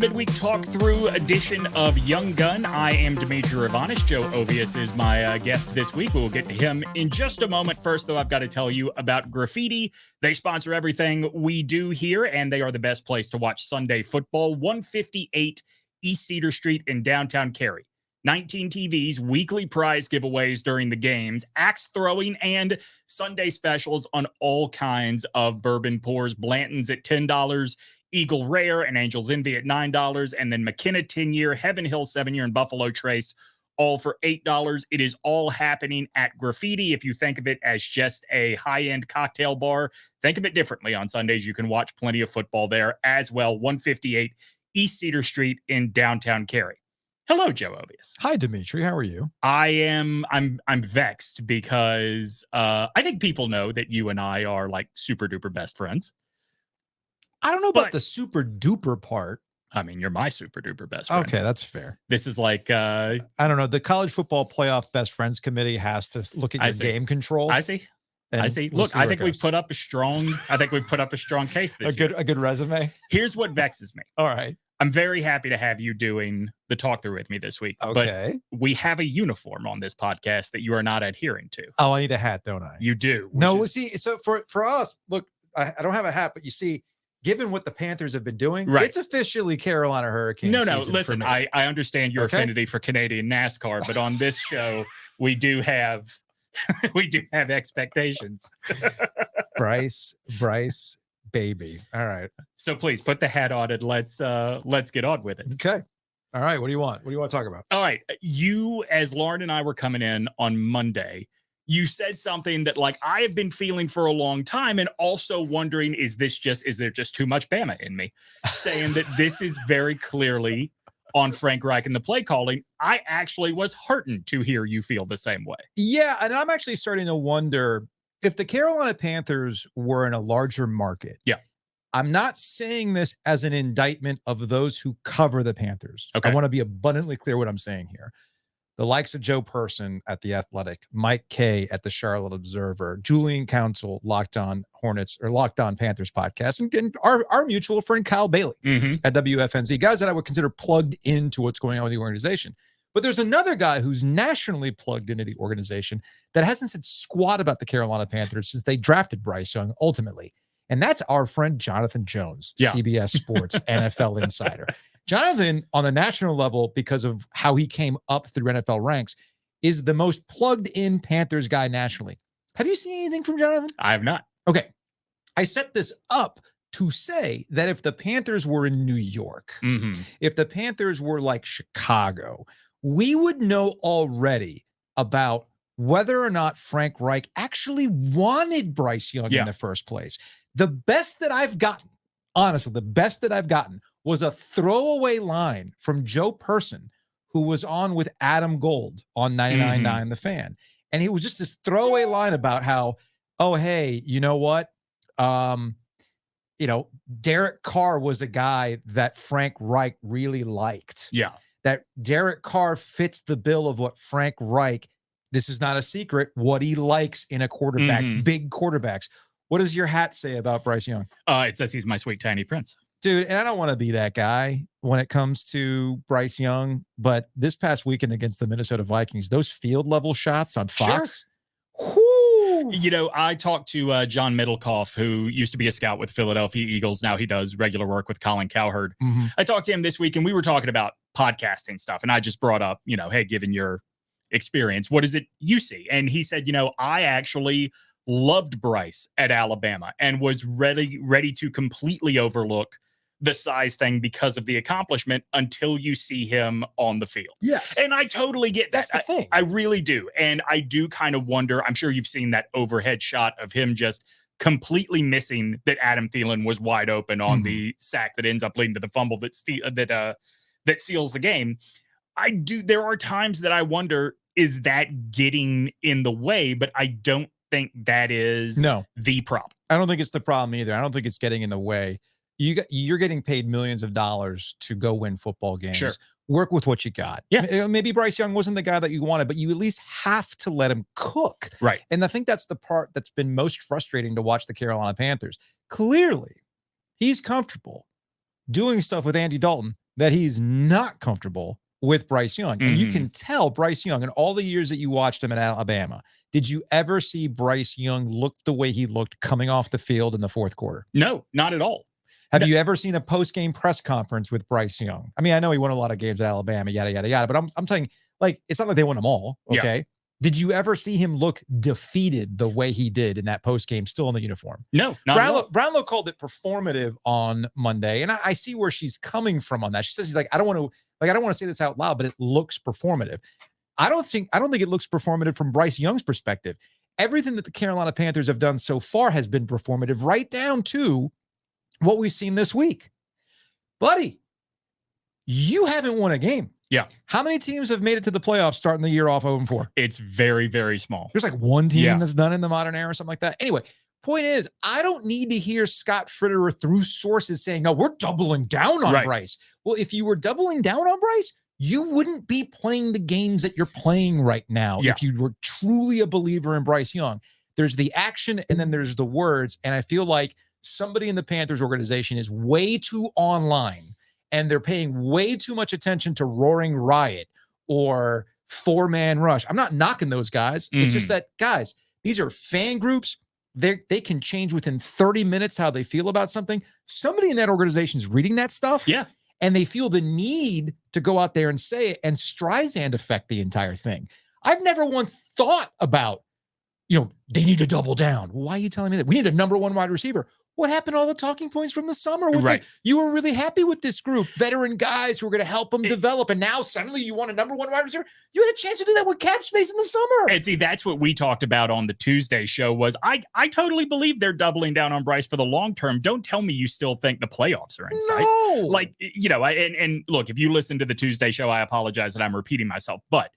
midweek talk-through edition of Young Gun. I am Demetri Ravanos. Joe Ovies is my guest this week. We'll get to him in just a moment. First, though, I've got to tell you about Graffiti. They sponsor everything we do here, and they are the best place to watch Sunday football. 158 East Cedar Street in downtown Cary. 19 TVs, weekly prize giveaways during the games, axe throwing, and Sunday specials on all kinds of bourbon pours. Blanton's at $10, Eagle Rare and Angel's Envy at $9, and then McKenna 10-year, Heaven Hill 7-year, and Buffalo Trace all for $8. It is all happening at Graffiti. If you think of it as just a high-end cocktail bar, think of it differently. On Sundays, you can watch plenty of football there as well. 158 East Cedar Street in downtown Cary. Hello, Joe Ovies. Hi, Demetri. How are you? I'm vexed because I think people know that you and I are like super duper best friends. I don't know about the super duper part. I mean, you're my super duper best friend. Okay, that's fair. This is like I don't know. The college football playoff best friends committee has to look at your game control. I see. Look, I think we've put up a strong case this year. A good resume. Here's what vexes me. All right. I'm very happy to have you doing the talk-through with me this week. Okay. But we have a uniform on this podcast that you are not adhering to. Oh, I need a hat, don't I? You do. No, see, so for us, look, I don't have a hat, but you see, given what the Panthers have been doing, it's officially Carolina Hurricanes. No, listen, I understand your affinity for Canadian NASCAR, but on this show, we do have expectations. Bryce, baby. All right. So please put the hat on and let's get on with it. Okay. All right. What do you want? What do you want to talk about? All right. You, as Lauren and I were coming in on Monday, you said something that like I have been feeling for a long time and also wondering, is there just too much Bama in me? Saying that this is very clearly on Frank Reich and the play calling. I actually was heartened to hear you feel the same way. Yeah. And I'm actually starting to wonder if the Carolina Panthers were in a larger market. Yeah. I'm not saying this as an indictment of those who cover the Panthers. Okay. I want to be abundantly clear what I'm saying here. The likes of Joe Person at The Athletic, Mike Kay at the Charlotte Observer, Julian Council, Locked On Hornets or Locked On Panthers podcast, and our mutual friend Kyle Bailey at WFNZ, guys that I would consider plugged into what's going on with the organization. But there's another guy who's nationally plugged into the organization that hasn't said squat about the Carolina Panthers since they drafted Bryce Young ultimately. And that's our friend Jonathan Jones, CBS Sports NFL insider. Jonathan, on the national level, because of how he came up through NFL ranks, is the most plugged in Panthers guy nationally. Have you seen anything from Jonathan? I have not. Okay. I set this up to say that if the Panthers were in New York, if the Panthers were like Chicago, we would know already about whether or not Frank Reich actually wanted Bryce Young in the first place. The best that I've gotten, honestly, the best that I've gotten was a throwaway line from Joe Person, who was on with Adam Gold on 99.9 The Fan. And it was just this throwaway line about how, oh, hey, you know what? Derek Carr was a guy that Frank Reich really liked. Yeah. That Derek Carr fits the bill of what Frank Reich, this is not a secret, what he likes in a quarterback, big quarterbacks. What does your hat say about Bryce Young? It says he's my sweet tiny prince. Dude, and I don't want to be that guy when it comes to Bryce Young, but this past weekend against the Minnesota Vikings, those field level shots on Fox. Sure. You know, I talked to John Middlecoff, who used to be a scout with Philadelphia Eagles. Now he does regular work with Colin Cowherd. I talked to him this week and we were talking about podcasting stuff. And I just brought up, hey, given your experience, what is it you see? And he said, I actually loved Bryce at Alabama and was ready to completely overlook the size thing because of the accomplishment until you see him on the field. Yes. And I totally get that. That's the thing. I really do. And I do kind of wonder, I'm sure you've seen that overhead shot of him just completely missing that Adam Thielen was wide open on the sack that ends up leading to the fumble that seals the game. There are times that I wonder, is that getting in the way? But I don't think that is the problem. I don't think it's the problem either. I don't think it's getting in the way. You're getting paid millions of dollars to go win football games. Sure. Work with what you got. Yeah. Maybe Bryce Young wasn't the guy that you wanted, but you at least have to let him cook. Right. And I think that's the part that's been most frustrating to watch the Carolina Panthers. Clearly, he's comfortable doing stuff with Andy Dalton that he's not comfortable with Bryce Young. And you can tell Bryce Young in all the years that you watched him at Alabama. Did you ever see Bryce Young look the way he looked coming off the field in the fourth quarter? No, not at all. Have you ever seen a post-game press conference with Bryce Young? I mean, I know he won a lot of games at Alabama, yada, yada, yada, but I'm saying, like, it's not like they won them all, okay? Yeah. Did you ever see him look defeated the way he did in that post-game, still in the uniform? No, not at all. Brownlow called it performative on Monday, and I see where she's coming from on that. She says, she's like, I don't want to say this out loud, but it looks performative. I don't think it looks performative from Bryce Young's perspective. Everything that the Carolina Panthers have done so far has been performative, right down to what we've seen this week. Buddy, you haven't won a game. Yeah. How many teams have made it to the playoffs starting the year off 0-4? It's very, very small. There's like one team that's done in the modern era or something like that. Anyway, point is, I don't need to hear Scott Fitterer through sources saying, no, we're doubling down on Bryce. Well, if you were doubling down on Bryce, you wouldn't be playing the games that you're playing right now. Yeah. If you were truly a believer in Bryce Young. There's the action and then there's the words. And I feel like somebody in the Panthers organization is way too online and they're paying way too much attention to Roaring Riot or Four-Man Rush. I'm not knocking those guys. It's just that, guys, these are fan groups. They can change within 30 minutes how they feel about something. Somebody in that organization is reading that stuff. Yeah. And they feel the need to go out there and say it, and Streisand affect the entire thing. I've never once thought about, they need to double down. Why are you telling me that? We need a number one wide receiver. What happened to all the talking points from the summer? You were really happy with this group, veteran guys who were going to help them develop, and now suddenly you want a number one wide receiver? You had a chance to do that with cap space in the summer. And see, that's what we talked about on the Tuesday show was I totally believe they're doubling down on Bryce for the long term. Don't tell me you still think the playoffs are in sight. No. Like, and look, if you listen to the Tuesday show, I apologize that I'm repeating myself, but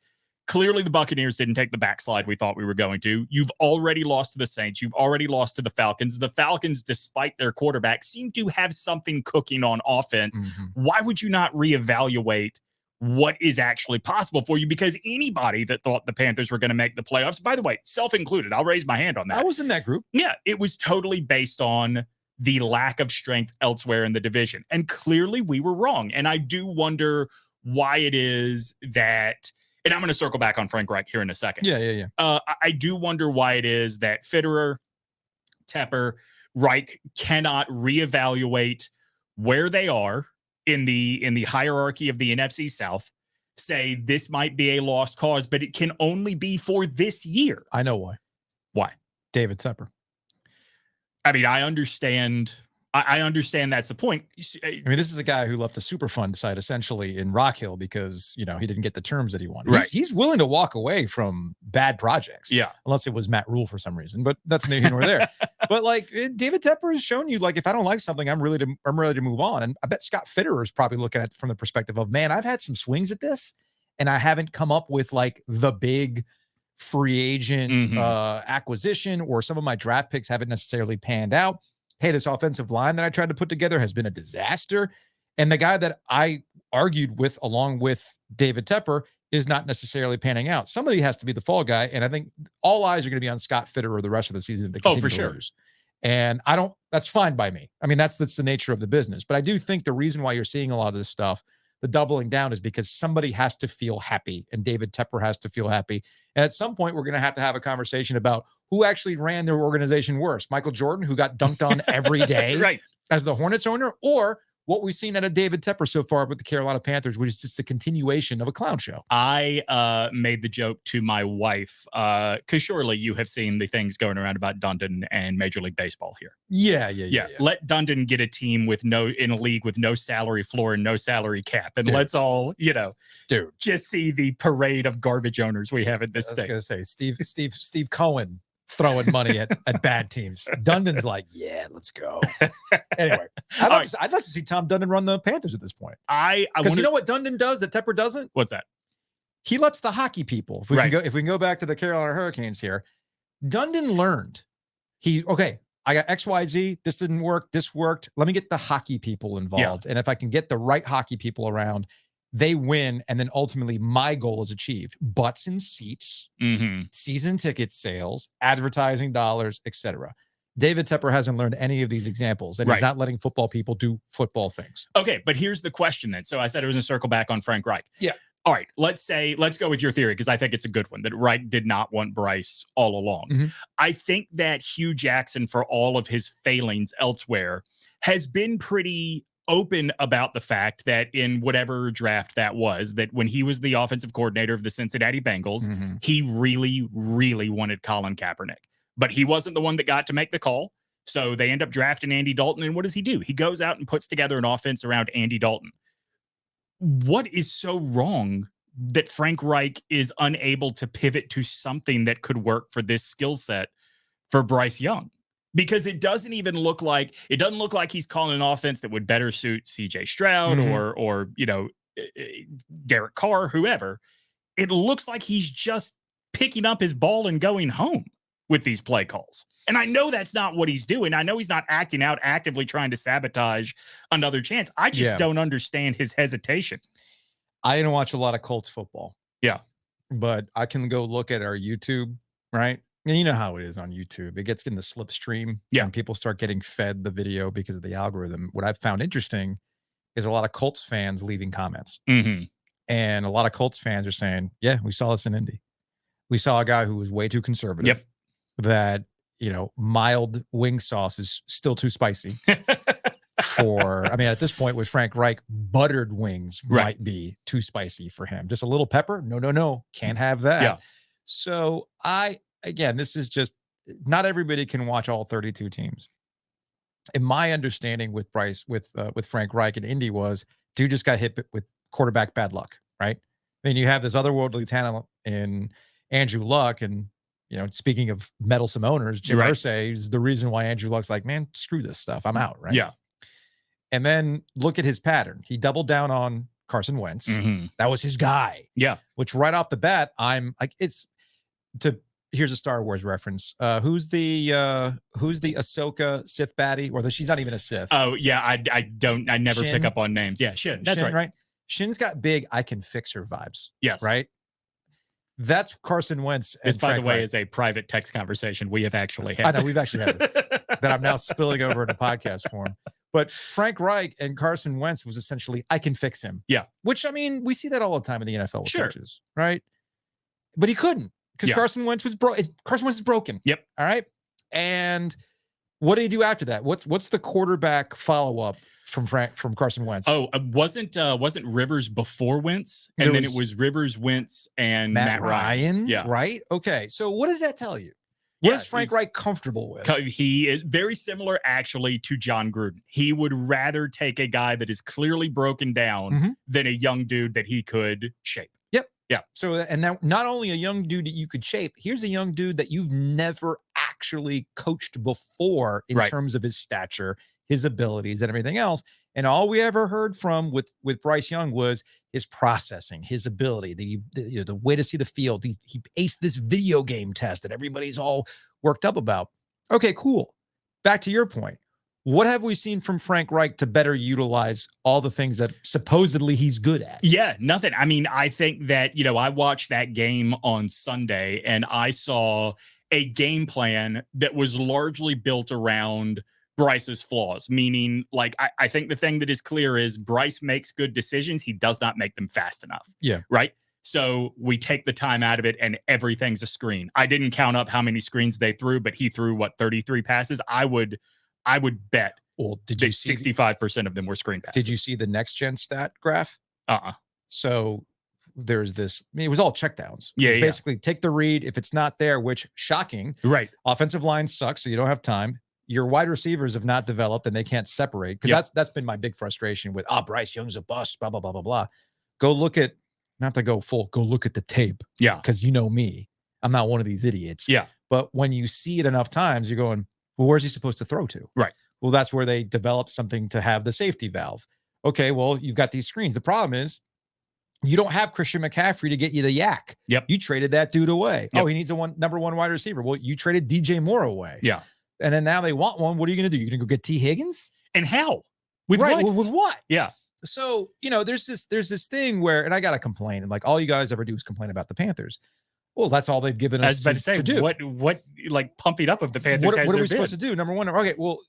clearly the Buccaneers didn't take the backslide we thought we were going to. You've already lost to the Saints. You've already lost to the Falcons. The Falcons, despite their quarterback, seem to have something cooking on offense. Why would you not reevaluate what is actually possible for you? Because anybody that thought the Panthers were going to make the playoffs, by the way, self-included, I'll raise my hand on that. I was in that group. Yeah, it was totally based on the lack of strength elsewhere in the division. And clearly we were wrong. And I do wonder why it is that... And I'm going to circle back on Frank Reich here in a second. Yeah. I do wonder why it is that Fitterer, Tepper, Reich cannot reevaluate where they are in the hierarchy of the NFC South, say this might be a lost cause, but it can only be for this year. I know why. Why? DavidTepper. I mean, I understand that's the point. I mean, this is a guy who left a Superfund site essentially in Rock Hill because, he didn't get the terms that he wanted. Right. He's willing to walk away from bad projects. Yeah. Unless it was Matt Rule for some reason, but that's neither here nor there. But like DavidTepper has shown you, like, if I don't like something, I'm ready to move on. And I bet Scott Fitterer is probably looking at it from the perspective of, man, I've had some swings at this and I haven't come up with like the big free agent acquisition, or some of my draft picks haven't necessarily panned out. Hey, this offensive line that I tried to put together has been a disaster. And the guy that I argued with along with DavidTepper is not necessarily panning out. Somebody has to be the fall guy. And I think all eyes are going to be on Scott Fitterer the rest of the season if they continue to lose. And that's fine by me. I mean, that's the nature of the business. But I do think the reason why you're seeing a lot of this stuff, the doubling down, is because somebody has to feel happy, and DavidTepper has to feel happy. And at some point, we're going to have a conversation about who actually ran their organization worse. Michael Jordan, who got dunked on every day right. as the Hornets owner, or what we've seen out of DavidTepper so far with the Carolina Panthers, which is just a continuation of a clown show. I made the joke to my wife, because surely you have seen the things going around about Dundon and Major League Baseball here. Yeah. Let Dundon get a team in a league with no salary floor and no salary cap, and let's all, just see the parade of garbage owners we have in this state. I was going to say Steve Cohen throwing money at bad teams. Dundon's like, yeah, let's go. Anyway, I'd like to see Tom Dundon run the Panthers at this point. Because you know what Dundon does that Tepper doesn't? What's that? He lets the hockey people. If we can go back to the Carolina Hurricanes here, Dundon learned. I got XYZ. This didn't work. This worked. Let me get the hockey people involved. Yeah. And if I can get the right hockey people around, they win, and then ultimately my goal is achieved. Butts in seats, season ticket sales, advertising dollars, etc. David Tepper hasn't learned any of these examples, and he's not letting football people do football things. Okay, but here's the question then. So I said it was a circle back on Frank Reich. Yeah. All right, let's go with your theory, because I think it's a good one, that Reich did not want Bryce all along. Mm-hmm. I think that HueJackson, for all of his failings elsewhere, has been pretty open about the fact that in whatever draft that was, that when he was the offensive coordinator of the Cincinnati Bengals, he really, really wanted Colin Kaepernick. But he wasn't the one that got to make the call. So they end up drafting Andy Dalton. And what does he do? He goes out and puts together an offense around Andy Dalton. What is so wrong that Frank Reich is unable to pivot to something that could work for this skill set for Bryce Young? Because it doesn't look like he's calling an offense that would better suit CJ Stroud or Derek Carr, whoever. It looks like he's just picking up his ball and going home with these play calls. And I know that's not what he's doing. I know he's not acting out, actively trying to sabotage another chance. I just don't understand his hesitation. I didn't watch a lot of Colts football. Yeah. But I can go look at our YouTube, right? And you know how it is on YouTube. It gets in the slipstream. Yeah. And people start getting fed the video because of the algorithm. What I've found interesting is a lot of Colts fans leaving comments. And a lot of Colts fans are saying, yeah, we saw this in Indy. We saw a guy who was way too conservative. Yep. That, mild wing sauce is still too spicy at this point with Frank Reich, buttered wings might be too spicy for him. Just a little pepper. No. Can't have that. Yeah. So this is just, not everybody can watch all 32 teams. And my understanding with Bryce, with Frank Reich in Indy was, dude just got hit with quarterback bad luck, right? I mean, you have this otherworldly talent in Andrew Luck, and speaking of meddlesome owners, Jim Irsay is the reason why Andrew Luck's like, man, screw this stuff. I'm out, right? Yeah. And then look at his pattern. He doubled down on Carson Wentz. That was his guy. Yeah. Which right off the bat, I'm like, here's a Star Wars reference. Who's the Ahsoka Sith baddie? Or she's not even a Sith. Oh, yeah. I never Shin? pick up on names. Yeah, Shin. That's Shin, right. Shin's got big, I can fix her vibes. Yes. Right? That's Carson Wentz. This, by the way, is a private text conversation we have actually had. I know, we've actually had this, that I'm now spilling over into podcast form. But Frank Reich and Carson Wentz was essentially, I can fix him. Yeah. Which, I mean, we see that all the time in the NFL with Sure. coaches, right? But he couldn't, because Carson Wentz was Carson Wentz is broken. Yep. All right. And what did he do after that? What's the quarterback follow-up from Carson Wentz? Oh, wasn't Rivers before Wentz? And then it was Rivers, Wentz, and Matt Ryan. Yeah. Right? Okay. So what does that tell you? What is Frank Reich comfortable with? He is very similar, actually, to JonGruden. He would rather take a guy that is clearly broken down than a young dude that he could shape. Yep. Yeah. So, and now not only a young dude that you could shape, here's a young dude that you've never actually coached before in terms of his stature, his abilities, and everything else. And all we ever heard from with Bryce Young was his processing, his ability, the way to see the field. He aced this video game test that everybody's all worked up about. Okay, cool. Back to your point. What have we seen from Frank Reich to better utilize all the things that supposedly he's good at? Yeah, nothing. I mean, I think that, I watched that game on Sunday and I saw a game plan that was largely built around Bryce's flaws, meaning, like, I think the thing that is clear is Bryce makes good decisions. He does not make them fast enough. Yeah. Right. So we take the time out of it and everything's a screen. I didn't count up how many screens they threw, but he threw 33 passes. I would bet. Well, did you see 65% of them were screen passes? Did you see the next gen stat graph? So there's this, it was all checkdowns. Yeah. It's basically take the read. If it's not there, which shocking, right? Offensive line sucks. So you don't have time. Your wide receivers have not developed and they can't separate, because that's been my big frustration with, Bryce Young's a bust, blah, blah, blah, blah, blah. Go look at, not to go full, go look at the tape. Yeah. Because you know me, I'm not one of these idiots. Yeah. But when you see it enough times, you're going, well, where's he supposed to throw to? Right. Well, that's where they developed something to have the safety valve. Okay, well, you've got these screens. The problem is you don't have Christian McCaffrey to get you the yak. Yep. You traded that dude away. Yep. Oh, he needs a number one wide receiver. Well, you traded DJ Moore away. Yeah. And then now they want one. What are you going to do? You're going to go get T. Higgins? And how? With what? With what? Yeah. So, there's this thing where, and I got to complain, and like all you guys ever do is complain about the Panthers. Well, that's all they've given I us was about to say, do. What like pumping up of the Panthers What has are there we supposed been? to do? Number one, okay, well,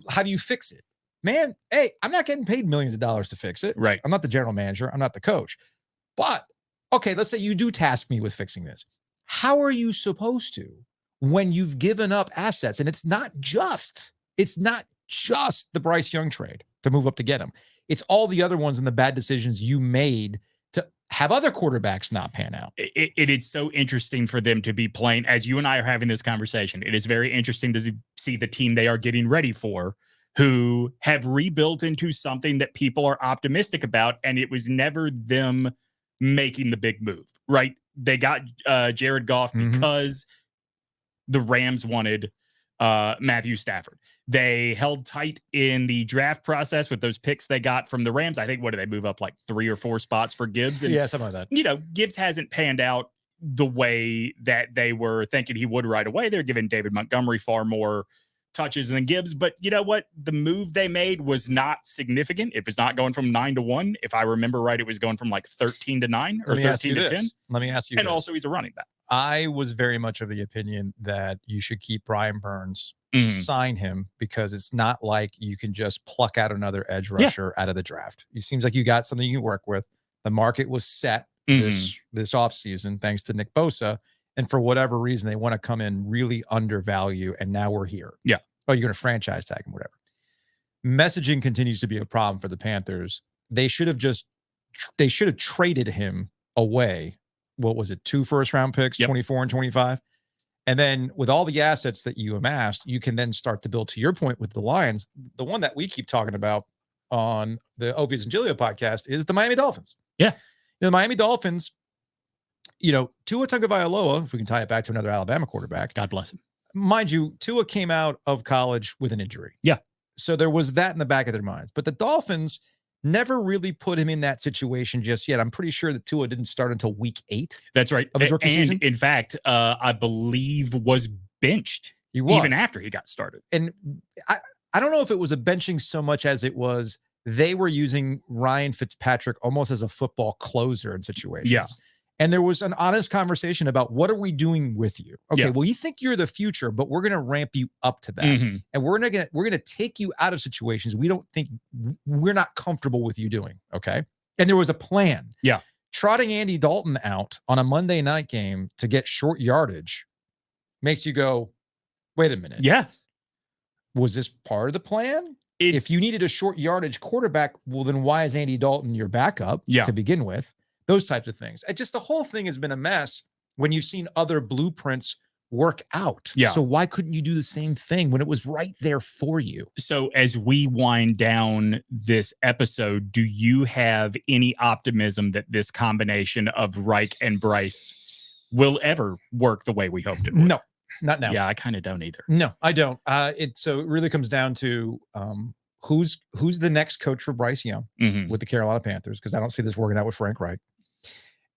how do you fix it? Man, hey, I'm not getting paid millions of dollars to fix it. Right. I'm not the general manager. I'm not the coach. But, okay, let's say you do task me with fixing this. How are you supposed to when you've given up assets? And it's not just the BryceYoung trade to move up to get him. It's all the other ones and the bad decisions you made to have other quarterbacks not pan out. It is so interesting for them to be playing, as you and I are having this conversation. It is very interesting to see the team they are getting ready for, who have rebuilt into something that people are optimistic about, and it was never them making the big move, right? They got Jared Goff because the Rams wanted Matthew Stafford. They held tight in the draft process with those picks they got from the Rams. I think, what did they move up, like 3 or 4 spots for Gibbs? And, yeah, something like that. You know, Gibbs hasn't panned out the way that they were thinking he would right away. They're giving David Montgomery far more touches than Gibbs. But you know what? The move they made was not significant. It was not going from 9-1. If I remember right, it was going from like 13-9 or 13-10. Let me ask you and this. Also, he's a running back. I was very much of the opinion that you should keep Brian Burns, sign him, because it's not like you can just pluck out another edge rusher out of the draft. It seems like you got something you can work with. The market was set this offseason thanks to Nick Bosa. And for whatever reason, they want to come in really undervalue, and now we're here. Yeah. Oh, you're going to franchise tag him, whatever. Messaging continues to be a problem for the Panthers. They should have traded him away. What was it? 2 first-round picks, 24 and 25. And then with all the assets that you amassed, you can then start to build, to your point with the Lions. The one that we keep talking about on the Ovies and Giglio podcast is the Miami Dolphins. Yeah. The Miami Dolphins, Tua Tagovailoa, if we can tie it back to another Alabama quarterback. God bless him. Mind you, Tua came out of college with an injury. Yeah. So there was that in the back of their minds. But the Dolphins never really put him in that situation just yet. I'm pretty sure that Tua didn't start until week 8. That's right. Of his rookie season. In fact, I believe was benched even after he got started. And I don't know if it was a benching so much as it was they were using Ryan Fitzpatrick almost as a football closer in situations. Yeah. And there was an honest conversation about, what are we doing with you? Okay, well, you think you're the future, but we're going to ramp you up to that. And we're going to take you out of situations we're not comfortable with you doing. Okay. And there was a plan. Yeah. Trotting Andy Dalton out on a Monday night game to get short yardage makes you go, wait a minute. Yeah. Was this part of the plan? If you needed a short yardage quarterback, well, then why is Andy Dalton your backup to begin with? Those types of things. The whole thing has been a mess when you've seen other blueprints work out. Yeah. So why couldn't you do the same thing when it was right there for you? So as we wind down this episode, do you have any optimism that this combination of Reich and Bryce will ever work the way we hoped it would? No, not now. Yeah, I kind of don't either. No, I don't. So it really comes down to who's the next coach for BryceYoung with the Carolina Panthers, because I don't see this working out with FrankReich.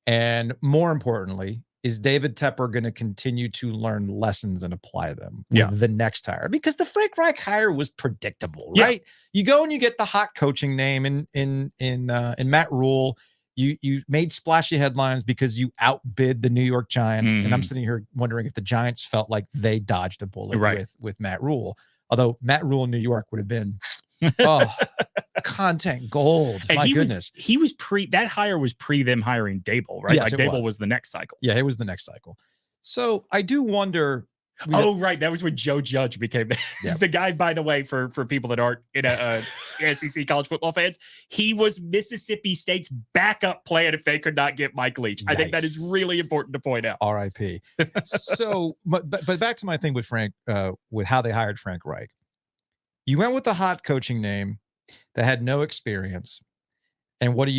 And more importantly, is DavidTepper going to continue to learn lessons and apply them with the next hire? Because the FrankReich hire was predictable, right? You go and you get the hot coaching name in Matt Rule. You made splashy headlines because you outbid the New York Giants. And I'm sitting here wondering if the Giants felt like they dodged a bullet with Matt Rule. Although Matt Rule in New York would have been content gold. And my goodness. That hire was pre them hiring Dable, right? Yes, like Dable was the next cycle. Yeah, it was the next cycle. So I do wonder. Right. That was when Joe Judge became the guy, by the way, for people that aren't SEC college football fans. He was Mississippi State's backup plan if they could not get Mike Leach. I think that is really important to point out. R.I.P. So, but back to my thing with Frank, with how they hired FrankReich. You went with the hot coaching name that had no experience. And what do?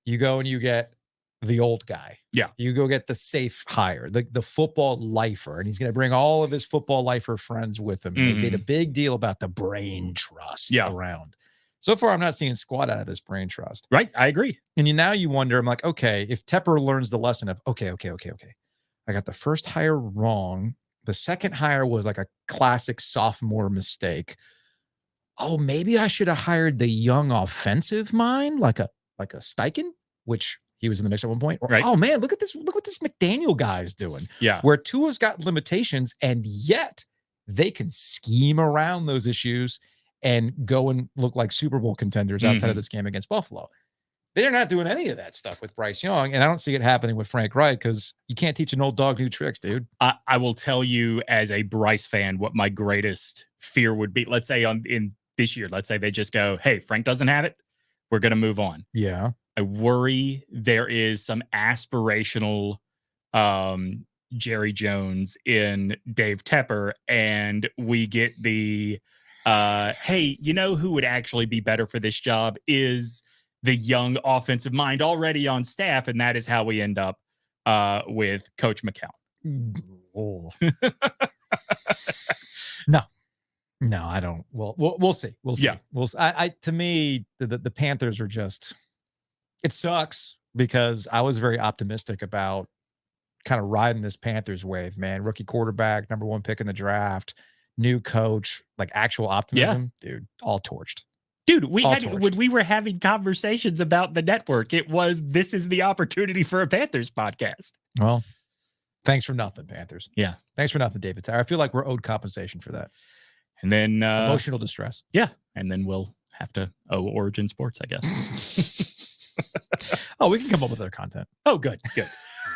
You go and you get the old guy. Yeah. You go get the safe hire, the football lifer, and he's going to bring all of his football lifer friends with him. They made a big deal about the brain trust around. So far, I'm not seeing squat out of this brain trust. Right. I agree. And now you wonder, I'm like, okay, if Tepper learns the lesson of, okay. I got the first hire wrong. The second hire was like a classic sophomore mistake. Oh, maybe I should have hired the young offensive mind, like a Steichen, which he was in the mix at one point. Or, Right. oh man, look what this McDaniel guy is doing. Yeah. Where Tua's got limitations, and yet they can scheme around those issues and go and look like Super Bowl contenders outside of this game against Buffalo. They're not doing any of that stuff with Bryce Young, and I don't see it happening with FrankReich because you can't teach an old dog new tricks, dude. I will tell you as a Bryce fan what my greatest fear would be. Let's say in this year, let's say they just go, hey, Frank doesn't have it. We're going to move on. Yeah. I worry there is some aspirational Jerry Jones in Dave Tepper, and we get the, hey, you know who would actually be better for this job is the young offensive mind already on staff, and that is how we end up with Coach McCown. Oh. No, I don't. Well, we'll see. We'll see. Yeah. We'll. To me, the Panthers are just. It sucks because I was very optimistic about kind of riding this Panthers wave. Man, rookie quarterback, number 1 pick in the draft, new coach, like actual optimism, dude. All torched. Dude, when we were having conversations about the network, it was, this is the opportunity for a Panthers podcast. Well, thanks for nothing, Panthers. Yeah. Thanks for nothing, David. I feel like we're owed compensation for that. And then emotional distress. Yeah. And then we'll have to owe Origin Sports, I guess. Oh, we can come up with other content. Oh, good. Good.